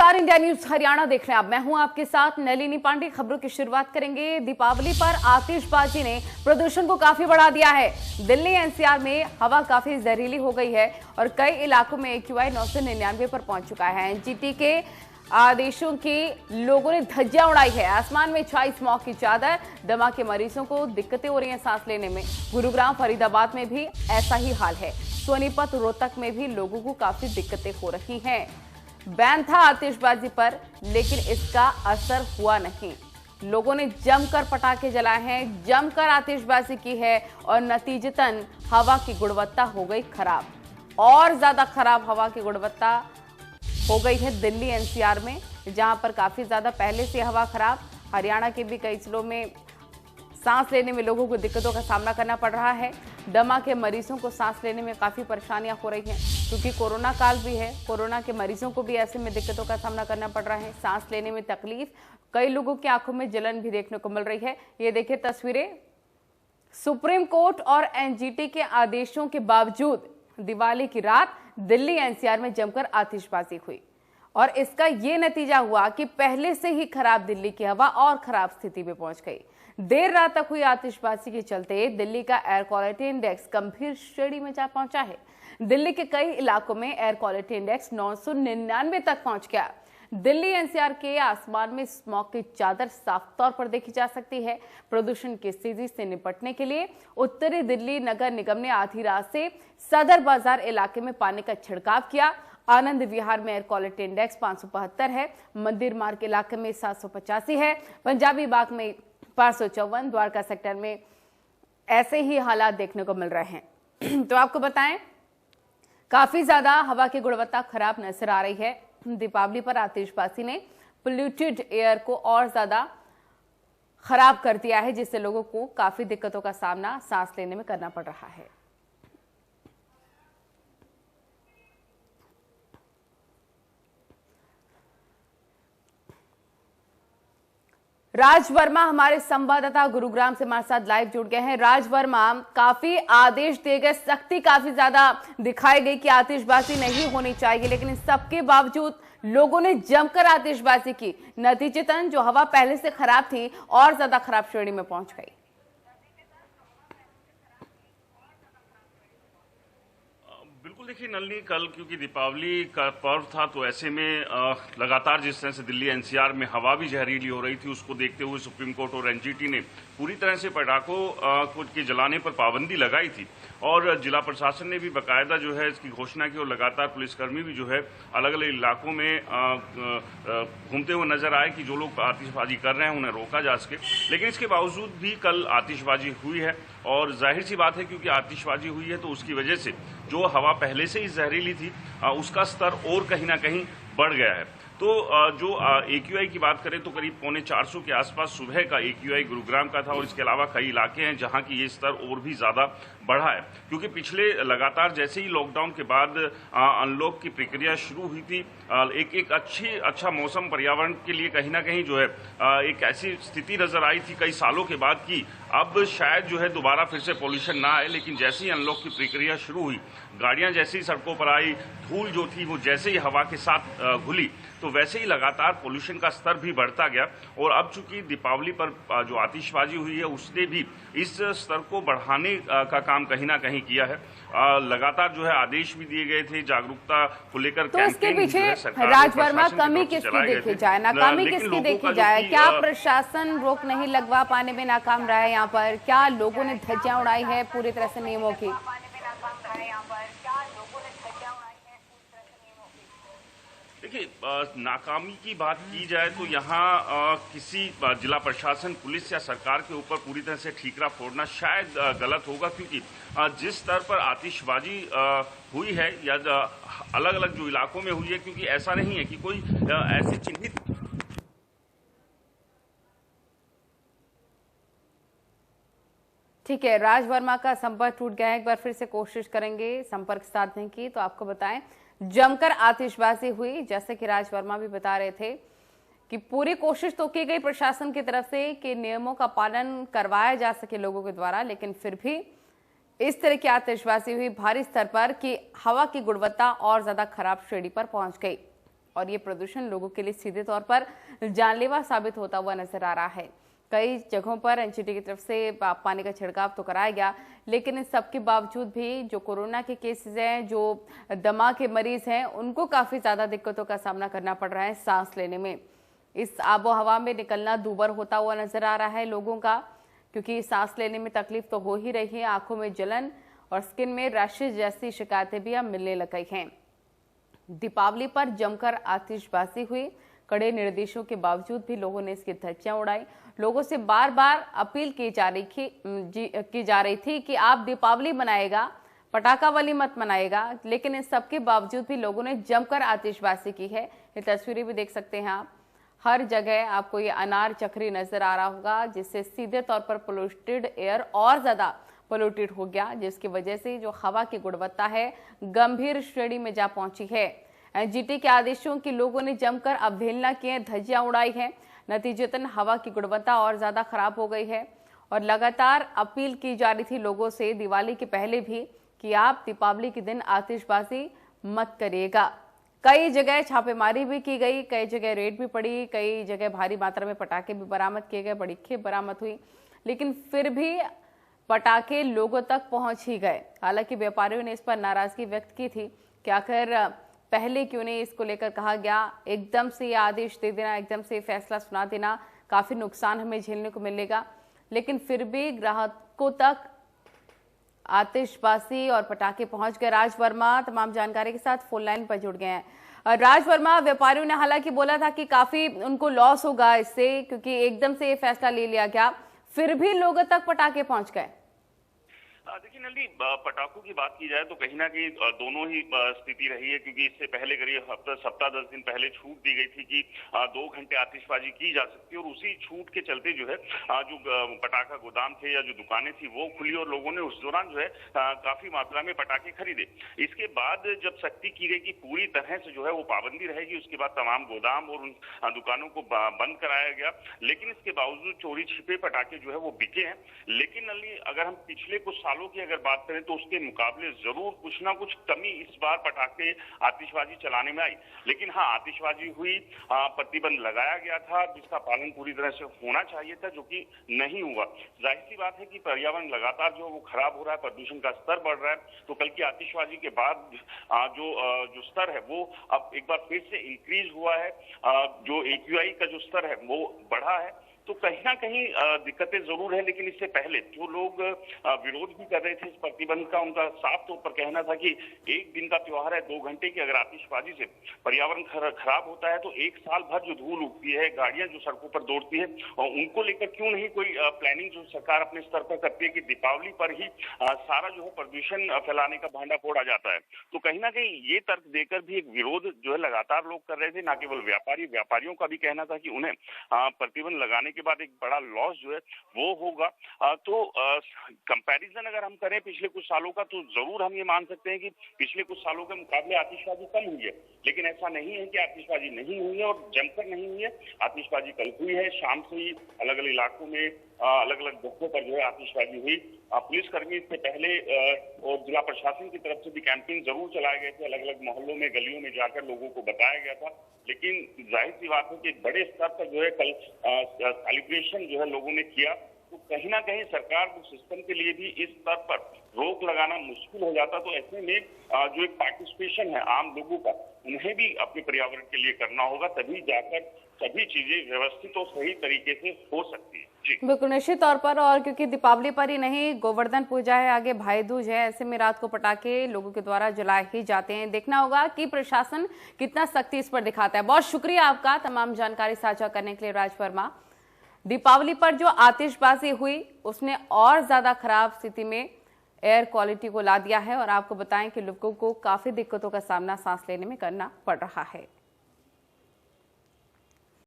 नमस्कार, India news Haryana देख रहे हैं आप। मैं हूं आपके साथ नलिनी पांडे। खबरों की शुरुआत करेंगे। दीपावली पर आतिशबाजी ने प्रदूषण को काफी बढ़ा दिया है। दिल्ली एनसीआर में हवा काफी जहरीली हो गई है और कई इलाकों में AQI 999 पर पहुंच चुका है। एनजीटी के आदेशों की लोगों ने धज्जियां उड़ाई है। आसमान में छाई स्मॉग की चादर। दमा के मरीजों को दिक्कतें हो रही हैं सांस लेने में। गुरुग्राम, फरीदाबाद में भी ऐसा ही हाल है। सोनीपत, रोहतक में भी लोगों को काफी दिक्कतें हो रही हैं। बैन था आतिशबाजी पर, लेकिन इसका असर हुआ नहीं। लोगों ने जमकर पटाखे जलाए हैं, जमकर आतिशबाजी की है और नतीजतन हवा की गुणवत्ता हो गई खराब। और ज्यादा खराब हवा की गुणवत्ता हो गई है दिल्ली एनसीआर में, जहां पर काफी ज्यादा पहले से हवा खराब। हरियाणा के भी कई जिलों में सांस लेने में लोगों को दिक्कतों का सामना करना पड़ रहा है। दमा के मरीजों को सांस लेने में काफी परेशानियां हो रही हैं, क्योंकि कोरोना काल भी है। कोरोना के मरीजों को भी ऐसे में दिक्कतों का सामना करना पड़ रहा है। सांस लेने में तकलीफ, कई लोगों की आंखों में जलन भी देखने को मिल रही है। ये देखिए तस्वीरें। सुप्रीम कोर्ट और एनजीटी के आदेशों के बावजूद दिवाली की रात दिल्ली एनसीआर में जमकर आतिशबाजी हुई और इसका ये नतीजा हुआ कि पहले से ही खराब दिल्ली की हवा और खराब स्थिति में पहुंच गई। देर रात तक हुई आतिशबाजी के चलते दिल्ली का एयर क्वालिटी इंडेक्स गंभीर श्रेणी में जा पहुंचा है। दिल्ली के कई इलाकों में एयर क्वालिटी इंडेक्स 999 तक पहुंच गया। दिल्ली एनसीआर के आसमान में स्मॉग की चादर साफ तौर पर देखी जा सकती है। प्रदूषण की स्थिति से निपटने के लिए उत्तरी दिल्ली नगर निगम ने आधी रात से सदर बाजार इलाके में पानी का छिड़काव किया। आनंद विहार में एयर क्वालिटी इंडेक्स 572 है। मंदिर मार्ग इलाके में 785 है। पंजाबी बाग में 554। द्वारका सेक्टर में ऐसे ही हालात देखने को मिल रहे हैं। तो आपको बताएं, काफी ज्यादा हवा की गुणवत्ता खराब नजर आ रही है। दीपावली पर आतिशबाजी ने पोल्यूटेड एयर को और ज्यादा खराब कर दिया है, जिससे लोगों को काफी दिक्कतों का सामना सांस लेने में करना पड़ रहा है। राज वर्मा हमारे संवाददाता गुरुग्राम से हमारे साथ लाइव जुड़ गए हैं। राज वर्मा, काफी आदेश दिए गए, सख्ती काफी ज्यादा दिखाई गई कि आतिशबाजी नहीं होनी चाहिए, लेकिन इन सबके बावजूद लोगों ने जमकर आतिशबाजी की। नतीजतन जो हवा पहले से खराब थी और ज्यादा खराब श्रेणी में पहुंच गई। बिल्कुल, देखिए नलिनी, कल क्योंकि दीपावली का पर्व था, तो ऐसे में लगातार जिस तरह से दिल्ली एनसीआर में हवा भी जहरीली हो रही थी, उसको देखते हुए सुप्रीम कोर्ट और एनजीटी ने पूरी तरह से पटाखों के जलाने पर पाबंदी लगाई थी। और जिला प्रशासन ने भी बाकायदा जो है इसकी घोषणा की और लगातार पुलिसकर्मी भी जो है अलग अलग इलाकों में घूमते हुए नजर आए कि जो लोग आतिशबाजी कर रहे हैं उन्हें रोका जा सके। लेकिन इसके बावजूद भी कल आतिशबाजी हुई है और जाहिर सी बात है, क्योंकि आतिशबाजी हुई है तो उसकी वजह से जो हवा पहले से ही जहरीली थी उसका स्तर और कहीं ना कहीं बढ़ गया है। तो जो AQI की बात करें तो करीब 450 के आसपास सुबह का AQI गुरुग्राम का था और इसके अलावा कई इलाके हैं जहां की ये स्तर और भी ज़्यादा बढ़ा है, क्योंकि पिछले लगातार जैसे ही लॉकडाउन के बाद अनलॉक की प्रक्रिया शुरू हुई थी, एक अच्छा मौसम पर्यावरण के लिए कहीं ना कहीं जो है एक ऐसी स्थिति नजर आई थी कई सालों के बाद कि अब शायद जो है दोबारा फिर से पॉल्यूशन ना आए। लेकिन जैसे ही अनलॉक की प्रक्रिया शुरू हुई, गाड़ियां जैसे ही सड़कों पर आई, धूल जो थी वो जैसे ही हवा के साथ घुली, तो वैसे ही लगातार पोल्यूशन का स्तर भी बढ़ता गया। और अब चूंकि दीपावली पर जो आतिशबाजी हुई है उसने भी इस स्तर को बढ़ाने का काम कहीं ना कहीं किया है। लगातार जो है आदेश भी दिए गए थे जागरूकता को लेकर। तो इसके पीछे राज वर्मा कमी किसकी देखी जाए, नाकामी किसकी देखी जाए? क्या प्रशासन रोक नहीं लगवा पाने में नाकाम रहा है यहाँ पर? क्या लोगों ने धज्जियां उड़ाई है पूरी तरह से नियमों की? देखिए, नाकामी की बात की जाए तो यहाँ किसी जिला प्रशासन, पुलिस या सरकार के ऊपर पूरी तरह से ठीकरा फोड़ना शायद गलत होगा, क्योंकि जिस स्तर पर आतिशबाजी हुई है या अलग अलग जो इलाकों में हुई है, क्योंकि ऐसा नहीं है कि कोई ऐसे चिन्हित। ठीक है, राज वर्मा का संपर्क टूट गया है। एक बार फिर से कोशिश करेंगे संपर्क साधने की। तो आपको बताएं, जमकर आतिशबाजी हुई, जैसे कि राज वर्मा भी बता रहे थे कि पूरी कोशिश तो की गई प्रशासन की तरफ से कि नियमों का पालन करवाया जा सके लोगों के द्वारा, लेकिन फिर भी इस तरह की आतिशबाजी हुई भारी स्तर पर कि हवा की गुणवत्ता और ज्यादा खराब श्रेणी पर पहुंच गई। और ये प्रदूषण लोगों के लिए सीधे तौर पर जानलेवा साबित होता हुआ नजर आ रहा है। कई जगहों पर एनजीटी की तरफ से पानी का छिड़काव तो कराया गया, लेकिन इन सब के बावजूद भी जो कोरोना के केसेस हैं, जो दमा के मरीज हैं, उनको काफी ज्यादा दिक्कतों का सामना करना पड़ रहा है सांस लेने में। इस आबो हवा में निकलना दूभर होता हुआ नजर आ रहा है लोगों का, क्योंकि सांस लेने में तकलीफ तो हो ही रही है, आंखों में जलन और स्किन में रैशेज जैसी शिकायतें भी अब मिलने लग गई हैं। दीपावली पर जमकर आतिशबाजी हुई, कड़े निर्देशों के बावजूद भी लोगों ने इसकी धज्जियां उड़ाई। लोगों से बार बार अपील की जा रही थी कि आप दीपावली मनाएगा, पटाखावली मत मनाएगा, लेकिन इन सबके बावजूद भी लोगों ने जमकर आतिशबाजी की है। ये तस्वीरें भी देख सकते हैं आप, हर जगह आपको ये अनार चक्री नजर आ रहा होगा, जिससे सीधे तौर पर पोल्यूटेड एयर और ज्यादा पोल्यूटेड हो गया, जिसकी वजह से जो हवा की गुणवत्ता है गंभीर श्रेणी में जा पहुंची है। एनजीटी के आदेशों की लोगों ने जमकर अवहेलना की है, धज्जियां उड़ाई है। नतीजतन हवा की गुणवत्ता और ज्यादा खराब हो गई है और लगातार अपील की जा रही थी लोगों से दिवाली के पहले भी कि आप दीपावली के दिन आतिशबाजी मत करिएगा। कई जगह छापेमारी भी की गई, कई जगह रेड भी पड़ी, कई जगह भारी मात्रा में पटाखे भी बरामद किए गए, बड़ी खेप बरामद हुई, लेकिन फिर भी पटाखे लोगों तक पहुंच ही गए। हालांकि व्यापारियों ने इस पर नाराजगी व्यक्त की थी कि आखिर पहले क्यों नहीं इसको लेकर कहा गया, एकदम से ये आदेश दे देना, एकदम से फैसला सुना देना, काफी नुकसान हमें झेलने को मिलेगा। लेकिन फिर भी ग्राहकों तक आतिशबाजी और पटाखे पहुंच गए। राज वर्मा तमाम जानकारी के साथ फोन लाइन पर जुड़ गए हैं। राज वर्मा, व्यापारियों ने हालांकि बोला था कि काफी उनको लॉस होगा इससे, क्योंकि एकदम से ये फैसला ले लिया गया, फिर भी लोगों तक पटाखे पहुंच गए। देखिए नली, पटाखों की बात की जाए तो कहीं ना कहीं दोनों ही स्थिति रही है, क्योंकि इससे पहले करीब सप्ताह 10 दिन पहले छूट दी गई थी कि 2 घंटे आतिशबाजी की जा सकती है, और उसी छूट के चलते जो है जो पटाखा गोदाम थे या जो दुकानें थी वो खुली और लोगों ने उस दौरान जो है काफी मात्रा में पटाखे खरीदे। इसके बाद जब सख्ती की गई कि पूरी तरह से जो है वो पाबंदी रहेगी, उसके बाद तमाम गोदाम और उन दुकानों को बंद कराया गया, लेकिन इसके बावजूद चोरी छिपे पटाखे जो है वो बिके हैं। लेकिन नली, अगर हम पिछले कुछ सालों की अगर बात करें तो उसके मुकाबले जरूर कुछ ना कुछ कमी इस बार पटाखे आतिशबाजी चलाने में आई। लेकिन हाँ, आतिशबाजी हुई, प्रतिबंध लगाया गया था जिसका पालन पूरी तरह से होना चाहिए था, जो कि नहीं हुआ। जाहिर सी बात है कि पर्यावरण लगातार जो वो खराब हो रहा है, प्रदूषण का स्तर बढ़ रहा है, तो कल की आतिशबाजी के बाद जो स्तर है वो अब एक बार फिर से इंक्रीज हुआ है। जो AQI का जो स्तर है वो बढ़ा है, तो कहीं ना कहीं दिक्कतें जरूर है। लेकिन इससे पहले जो लोग विरोध भी कर रहे थे इस प्रतिबंध का, उनका साफ तौर पर कहना था कि एक दिन का त्योहार है, 2 घंटे की अगर आतिशबाजी से पर्यावरण खराब होता है तो 1 साल भर जो धूल उठती है, गाड़ियां जो सड़कों पर दौड़ती है, और उनको लेकर क्यों नहीं कोई प्लानिंग जो सरकार अपने स्तर पर करती है कि दीपावली पर ही सारा जो है प्रदूषण फैलाने का भांडा फोड़ा जाता है। तो कहीं ना कहीं ये तर्क देकर भी एक विरोध जो है लगातार लोग कर रहे थे, न केवल व्यापारियों का भी कहना था कि उन्हें प्रतिबंध लगाने के बाद एक बड़ा लॉस जो है वो होगा। तो कंपैरिजन अगर हम करें पिछले कुछ सालों का, तो जरूर हम ये मान सकते हैं कि पिछले कुछ सालों के मुकाबले आतिशबाजी कम हुई है। लेकिन ऐसा नहीं है कि आतिशबाजी नहीं हुई है, और जमकर नहीं हुई है। आतिशबाजी कल हुई है, शाम से ही अलग अलग इलाकों में अलग अलग जगहों पर जो है आतिशबाजी हुई। पुलिसकर्मी इससे पहले और जिला प्रशासन की तरफ से भी कैंपिंग जरूर चलाए गए थे, अलग अलग मोहल्लों में, गलियों में जाकर लोगों को बताया गया था। लेकिन जाहिर सी बात है कि बड़े स्तर पर जो है कल सेलिब्रेशन जो है लोगों ने किया, तो कहीं ना कहीं सरकार को सिस्टम के लिए भी इस स्तर पर रोक लगाना मुश्किल हो जाता। तो ऐसे में जो एक पार्टिसिपेशन है आम लोगों का, उन्हें भी अपने पर्यावरण के लिए करना होगा, तभी जाकर सभी चीजें व्यवस्थित और सही तरीके से हो सकती है। बिल्कुल निश्चित तौर पर, और क्योंकि दीपावली पर ही नहीं, गोवर्धन पूजा है, आगे भाई दूज है, ऐसे में रात को पटाखे लोगों के द्वारा जलाए ही जाते हैं। देखना होगा कि प्रशासन कितना सख्ती इस पर दिखाता है। बहुत शुक्रिया आपका तमाम जानकारी साझा करने के लिए राज वर्मा। दीपावली पर जो आतिशबाजी हुई उसने और ज्यादा खराब स्थिति में एयर क्वालिटी को ला दिया है, और आपको बताएं कि लोगों को काफी दिक्कतों का सामना सांस लेने में करना पड़ रहा है।